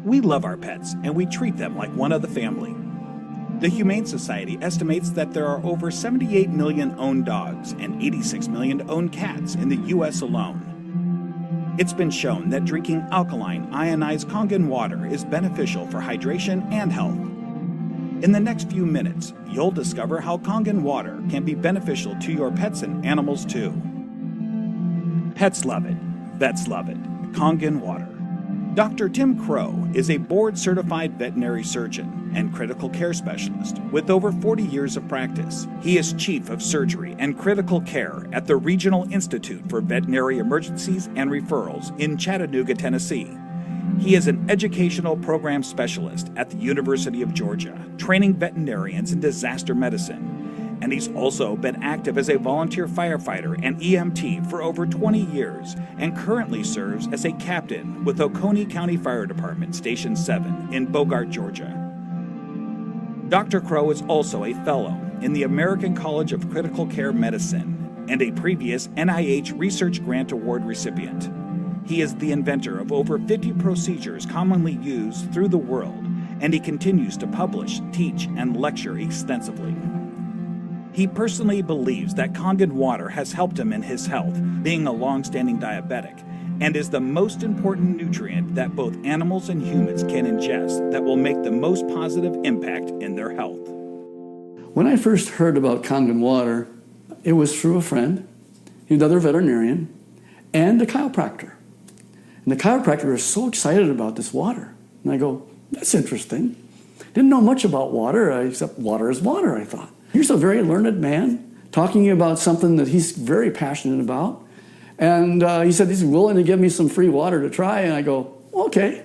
We love our pets, and we treat them like one of the family. The Humane Society estimates that there are over 78 million owned dogs and 86 million owned cats in the U.S. alone. It's been shown that drinking alkaline, ionized Kangen water is beneficial for hydration and health. In the next few minutes, you'll discover how Kangen water can be beneficial to your pets and animals too. Pets love it. Vets love it. Kangen water. Dr. Tim Crow is a board-certified veterinary surgeon and critical care specialist with over 40 years of practice. He is chief of surgery and critical care at the Regional Institute for Veterinary Emergencies and Referrals in Chattanooga, Tennessee. He is an educational program specialist at the University of Georgia, training veterinarians in disaster medicine. And he's also been active as a volunteer firefighter and EMT for over 20 years and currently serves as a captain with Oconee County Fire Department Station 7 in Bogart, Georgia. Dr. Crow is also a fellow in the American College of Critical Care Medicine and a previous NIH Research Grant Award recipient. He is the inventor of over 50 procedures commonly used through the world, and he continues to publish, teach, and lecture extensively. He personally believes that Kangen water has helped him in his health, being a long-standing diabetic, and is the most important nutrient that both animals and humans can ingest that will make the most positive impact in their health. When I first heard about Kangen water, it was through a friend, another veterinarian, and a chiropractor. And the chiropractor was so excited about this water. And I go, that's interesting. Didn't know much about water, except water is water, I thought. Here's a very learned man talking about something that he's very passionate about. And he said he's willing to give me some free water to try. And I go, okay,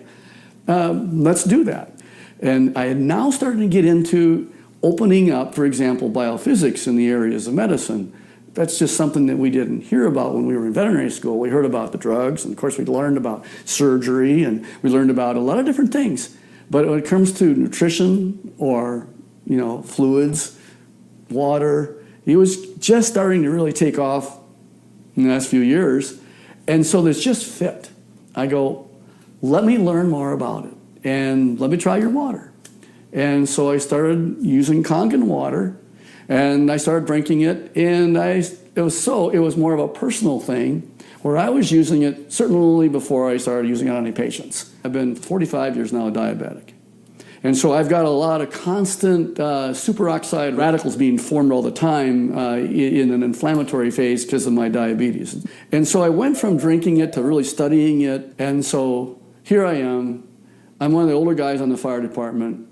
let's do that. And I had now started to get into opening up, for example, biophysics in the areas of medicine. That's just something that we didn't hear about when we were in veterinary school. We heard about the drugs, and of course we learned about surgery, and we learned about a lot of different things. But when it comes to nutrition or, fluids, water, it was just starting to really take off in the last few years. And so this just fit. I go, let me learn more about it, and let me try your water. And so I started using Kangen water, and I started drinking it, and it was more of a personal thing, where I was using it certainly before I started using it on any patients. I've been 45 years now a diabetic. And so I've got a lot of constant superoxide radicals being formed all the time in an inflammatory phase because of my diabetes. And so I went from drinking it to really studying it. And so here I am. I'm one of the older guys on the fire department.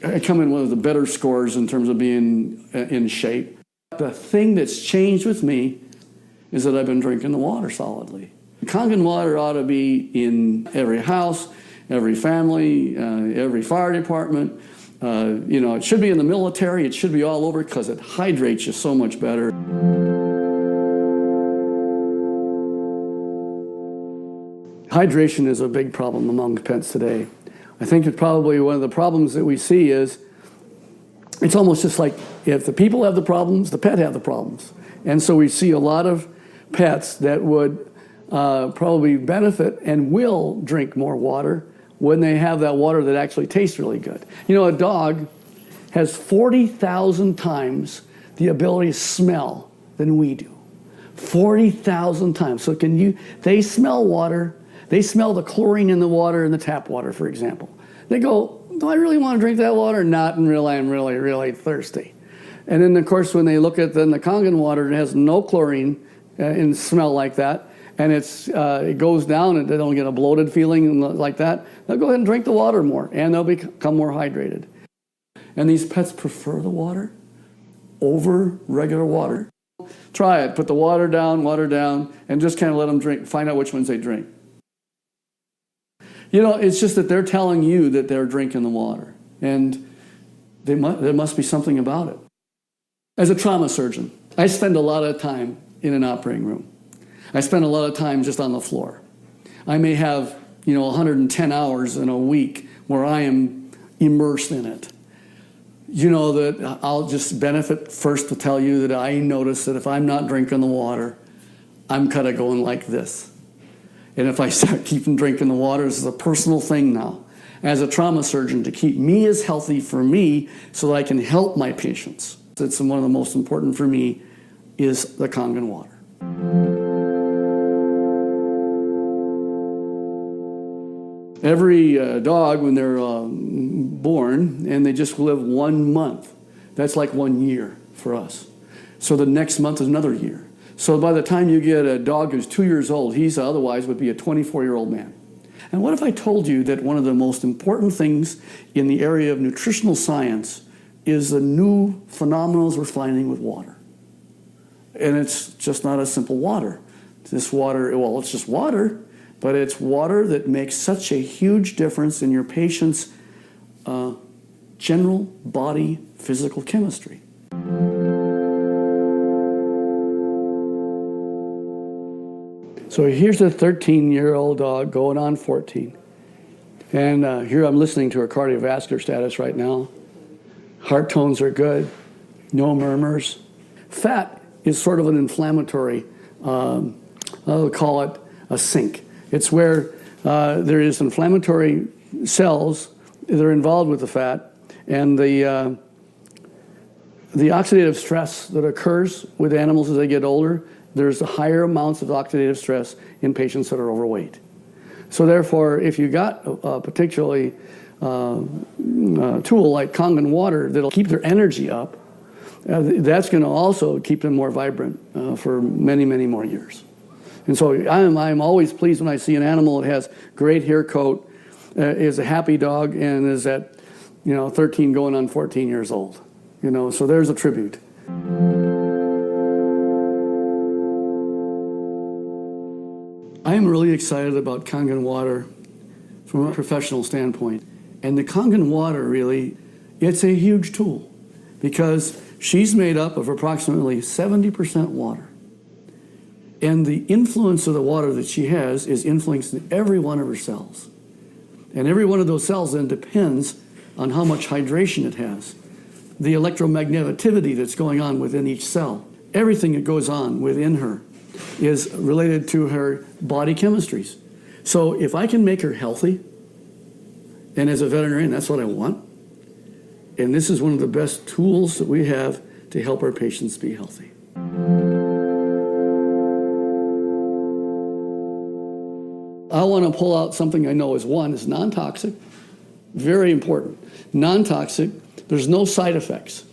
I come in one of the better scores in terms of being in shape. The thing that's changed with me is that I've been drinking the water solidly. Kangen water ought to be in every house, every family, every fire department. It should be in the military. It should be all over because it hydrates you so much better. Hydration is a big problem among pets today. I think it's probably one of the problems that we see is it's almost just like if the people have the problems, the pet have the problems. And so we see a lot of pets that would probably benefit and will drink more water when they have that water that actually tastes really good. A dog has 40,000 times the ability to smell than we do. 40,000 times. So they smell water, they smell the chlorine in the water in the tap water, for example. They go, do I really want to drink that water? Not, and really, I'm really, really thirsty. And then, of course, when they look at the Kangen water, it has no chlorine and smell like that, and it goes down and they don't get a bloated feeling like that, they'll go ahead and drink the water more, and they'll become more hydrated. And these pets prefer the water over regular water. Try it. Put the water down, and just kind of let them drink. Find out which ones they drink. It's just that they're telling you that they're drinking the water, and there must be something about it. As a trauma surgeon, I spend a lot of time in an operating room. I spend a lot of time just on the floor. I may have, 110 hours in a week where I am immersed in it. That I'll just benefit first to tell you that I notice that if I'm not drinking the water, I'm kind of going like this. And if I start keeping drinking the water, this is a personal thing now. as a trauma surgeon to keep me as healthy for me so that I can help my patients. It's one of the most important for me is the Kangen water. Every dog, when they're born, and they just live 1 month, that's like 1 year for us. So the next month is another year. So by the time you get a dog who's 2 years old, he's otherwise would be a 24-year-old man. And what if I told you that one of the most important things in the area of nutritional science is the new phenomena we're finding with water? And it's just not a simple water. This water, well, it's just water, but it's water that makes such a huge difference in your patient's general body physical chemistry. So here's a 13-year-old dog going on 14. And here I'm listening to her cardiovascular status right now. Heart tones are good, no murmurs. Fat is sort of an inflammatory, I'll call it a sink. It's where there is inflammatory cells that are involved with the fat, and the oxidative stress that occurs with animals as they get older, there's higher amounts of oxidative stress in patients that are overweight. So therefore, if you got a particularly tool like Kangen water that'll keep their energy up, that's going to also keep them more vibrant for many, many more years. And so I'm always pleased when I see an animal that has great hair coat, is a happy dog, and is at 13 going on 14 years old. So there's a tribute. I am really excited about Kangen water from a professional standpoint. And the Kangen water really, it's a huge tool because she's made up of approximately 70% water. And the influence of the water that she has is influencing every one of her cells. And every one of those cells then depends on how much hydration it has. The electromagnetivity that's going on within each cell. Everything that goes on within her is related to her body chemistries. So if I can make her healthy, and as a veterinarian, that's what I want, and this is one of the best tools that we have to help our patients be healthy. I want to pull out something I know is non-toxic, very important. Non-toxic, there's no side effects.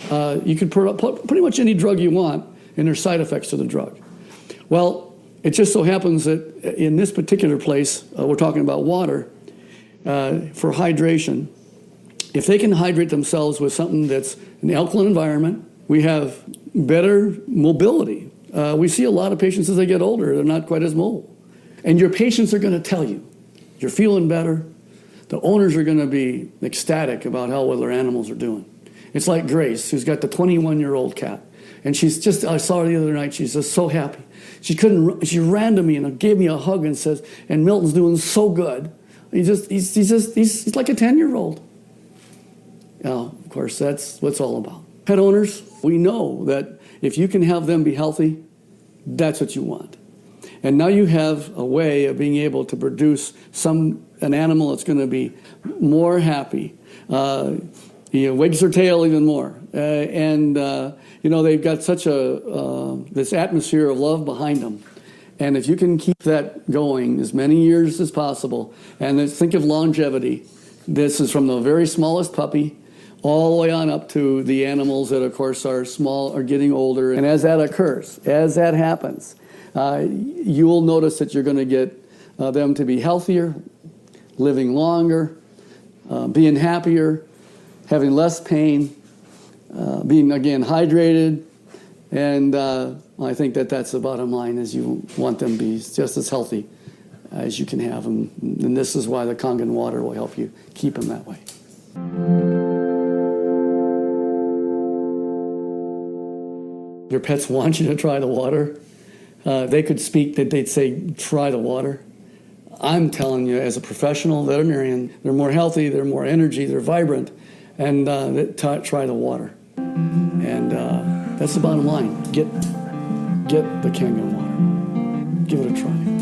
You can put pretty much any drug you want, and there's side effects to the drug. Well, it just so happens that in this particular place, we're talking about water, for hydration. If they can hydrate themselves with something that's an alkaline environment, we have better mobility. We see a lot of patients as they get older, they're not quite as mobile. And your patients are going to tell you, you're feeling better. The owners are going to be ecstatic about how well their animals are doing. It's like Grace, who's got the 21-year-old cat. And she's just, I saw her the other night, she's just so happy. She ran to me and gave me a hug and says, and Milton's doing so good. He's like a 10-year-old. Of course, that's what it's all about. Pet owners, we know that if you can have them be healthy, that's what you want. And now you have a way of being able to produce an animal that's going to be more happy. Wags their tail even more. They've got such this atmosphere of love behind them. And if you can keep that going as many years as possible, and think of longevity, this is from the very smallest puppy all the way on up to the animals that, of course, are small, are getting older. And as that occurs, as that happens, you will notice that you're going to get them to be healthier, living longer, being happier, having less pain, being, again, hydrated. And I think that's the bottom line, is you want them to be just as healthy as you can have them. And this is why the Kangen water will help you keep them that way. Your pets want you to try the water. They could speak, that they'd say, try the water. I'm telling you, as a professional veterinarian, they're more healthy, they're more energy, they're vibrant, and try the water. And that's the bottom line. Get the Kangen water. Give it a try.